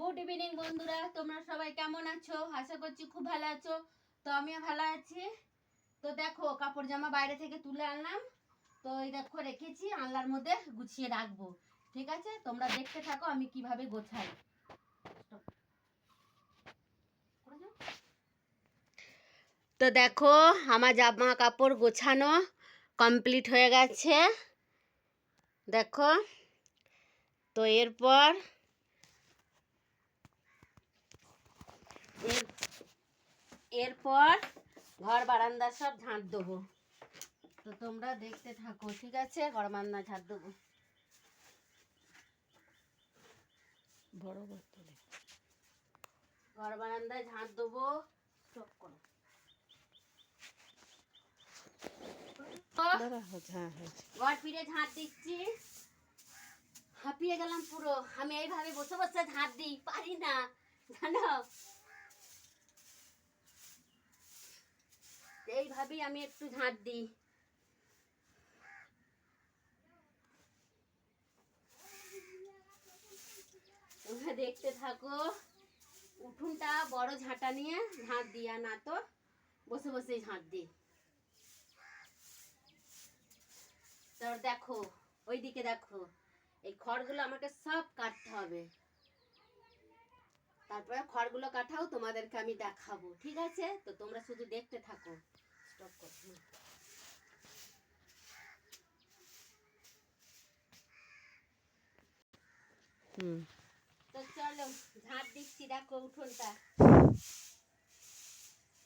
Good evening বন্ধুরা, তোমরা সবাই কেমন আছো? আশা করছি খুব ভালো আছো। তো আমিও ভালো আছি। তো দেখো, কাপড় জামা বাইরে থেকে তুলে আনলাম। তো এই দেখো রেখেছি, আনলার মধ্যে গুছিয়ে রাখবো। ঠিক আছে, তোমরা দেখতে থাকো আমি কিভাবে গোছাই। তো দেখো, আমার জামা কাপড় গোছানো কমপ্লিট হয়ে গেছে। দেখো, তো এরপর ঘর বারান্দা সব ঝাঁট দেবো। তো তোমরা দেখতে থাকো, ঠিক আছে? ঘর বারান্দা ঝাঁট দেবো। ঘর বারান্দায় ঝাঁট দেবো। ঘর ফিরে ঝাঁট দিচ্ছি। হাঁপিয়ে গেলাম পুরো। আমি এইভাবে বসে বসে ঝাঁট দিই, পারি না জানো। এইভাবেই আমি একটু ঝাঁট দিই। তোমরা দেখতে থাকো। উঠোনটা বড় ঝাঁটা নিয়ে ঝাঁট দিয়া, না তো বসে বসে ঝাঁট দিই। তারপর দেখো, ওইদিকে দেখো, এই খড়গুলো আমাকে সব কাটতে হবে। তারপরে খড়গুলো কাটাও তোমাদেরকে আমি দেখাবো, ঠিক আছে? তো তোমরা শুধু দেখতে থাকো। স্টপ করো। তো চলো ঝাঁট দিচ্ছি, দেখো উঠোনটা।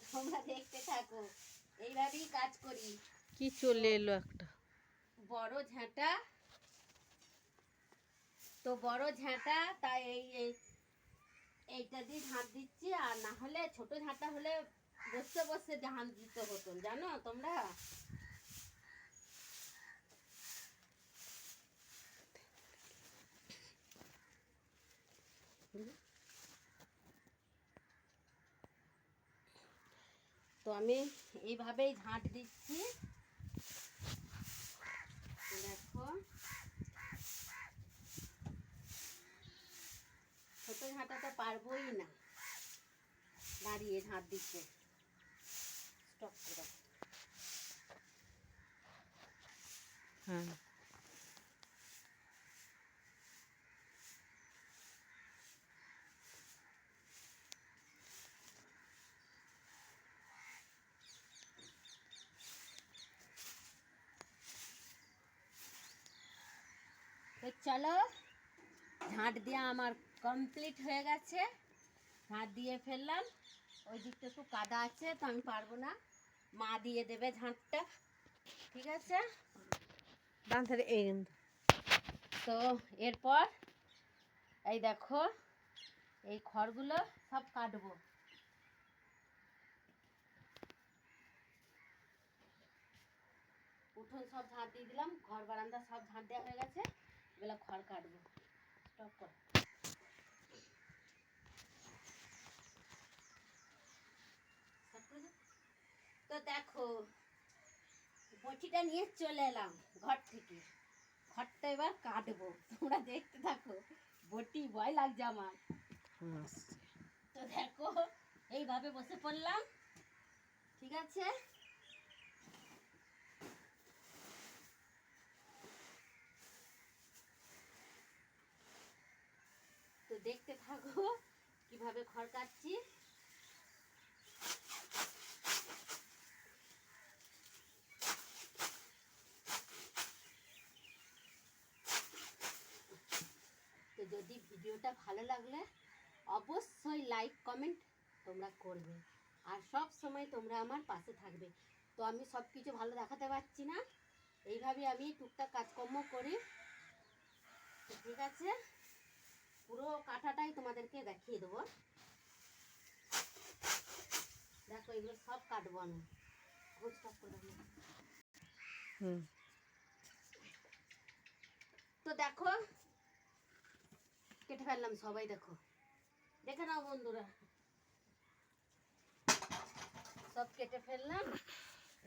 তোমরা দেখতে থাকো, এইভাবেই কাজ করি। কি চলে এলো একটা বড় ঝাঁটা। তো বড় ঝাঁটা, তাই এইটা দিয়ে ঝাঁট দিচ্ছি। আর না হলে ছোট ঝাঁটা হলে বসে বসে ঝাঁট দিতে হতো, জানো তোমরা। তো আমি এইভাবেই ঝাঁট দিচ্ছি। দেখো, ছোট ঝাঁটা তো পারবোই না দাঁড়িয়ে ঝাঁট দিচ্ছে। স্টপ করে। হ্যাঁ তো চলো, ঝাঁট দিয়ে আমার কমপ্লিট হয়ে গেছে। ঝাঁট দিয়ে ফেললাম। ওই দিকটা একটু কাদা আছে, তো আমি পারবো না, মা দিয়ে দেবে ঝাঁটটা, ঠিক আছে? ডান ধারে এই তো এরপর এই দেখো, এই খড়গুলো সব কাটবো। উঠোন সব ঝাঁট দিয়ে দিলাম, ঘর বারান্দা সব ঝাঁট দেওয়া হয়ে গেছে। এগুলো খড় কাটবো। স্টপ কর। তো দেখো, বটিটা নিয়ে চলে এলাম ঘর থেকে। ঘরটা এবার কাটবো, তোমরা দেখতে থাকো। বটি ভয় লাগছে আমার। তো দেখো, এইভাবে বসে পড়লাম, ঠিক আছে? তো দেখতে থাকো কিভাবে খড় কাটছি। তো যদি ভিডিওটা ভালো লাগলে অবশ্যই লাইক কমেন্ট তোমরা করবে। আর সব সময় তোমরা আমার পাশে থাকবে। তো আমি সব কিছু ভালো দেখাতে পারছি না, এইভাবে আমি টুকটাক কাজকর্ম করি। ঠিক আছে, পুরো কাঁটাটাই তোমাদেরকে দেখিয়ে দেবো। দেখো, এগুলো সব কাটবো আমি। তো দেখো, কেটে ফেললাম সবাই, দেখো, দেখে নাও বন্ধুরা, সব কেটে ফেললাম।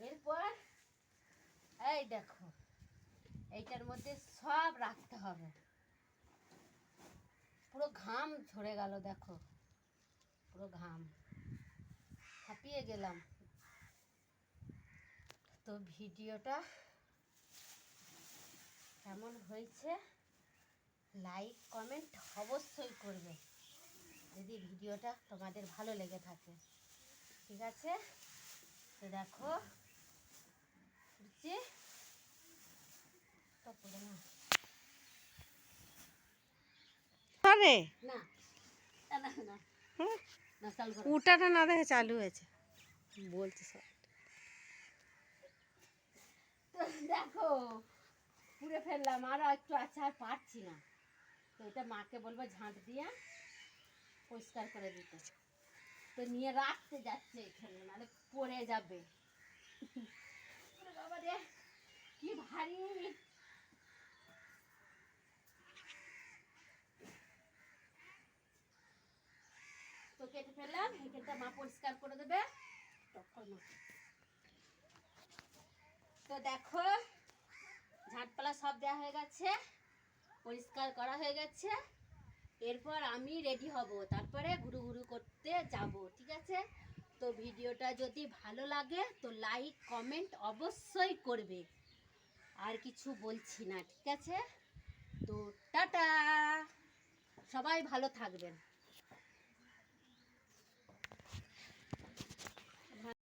এরপর এই দেখো, এইটার মধ্যে সব রাখতে হবে। পুরো ঘাম ঝরে গেল, দেখো পুরো ঘাম, হাঁপিয়ে গেলাম। তো ভিডিওটা কেমন হয়েছে লাইক কমেন্ট অবশ্যই করবে যদি ভিডিওটা তোমাদের ভালো লেগে থাকে, ঠিক আছে? তো দেখো উঠছে তারপরে না আরে না না না না হুম, না চালু করো। উটাটা না দেখে চালু হয়েছে বলছে সব। তো দেখো পুড়ে ফেললাম, আরও একটু আছে, আর পারছি না। তো এটা মাকে বলবো ঝাঁট দিয়ে পরিষ্কার করে দিতে। তো নিয়ে রাখতে যাচ্ছে এখানে, নাহলে পড়ে যাবে। ওরে বাবা রে, কি ভারী। তো কেটে ফেললাম, এখানটা মা পরিষ্কার করে দেবে তখন। তো দেখো ঝাঁটপালা সব দেওয়া হয়ে গেছে, পরিষ্কার করা হয়ে গেছে। এরপর আমি রেডি হব, তারপরে ঘুরু ঘুরু করতে যাব, ঠিক আছে? তো ভিডিওটা যদি ভালো লাগে তো লাইক কমেন্ট অবশ্যই করবে, আর কিছু বলছি না, ঠিক আছে? তো টাটা, সবাই ভালো থাকবেন।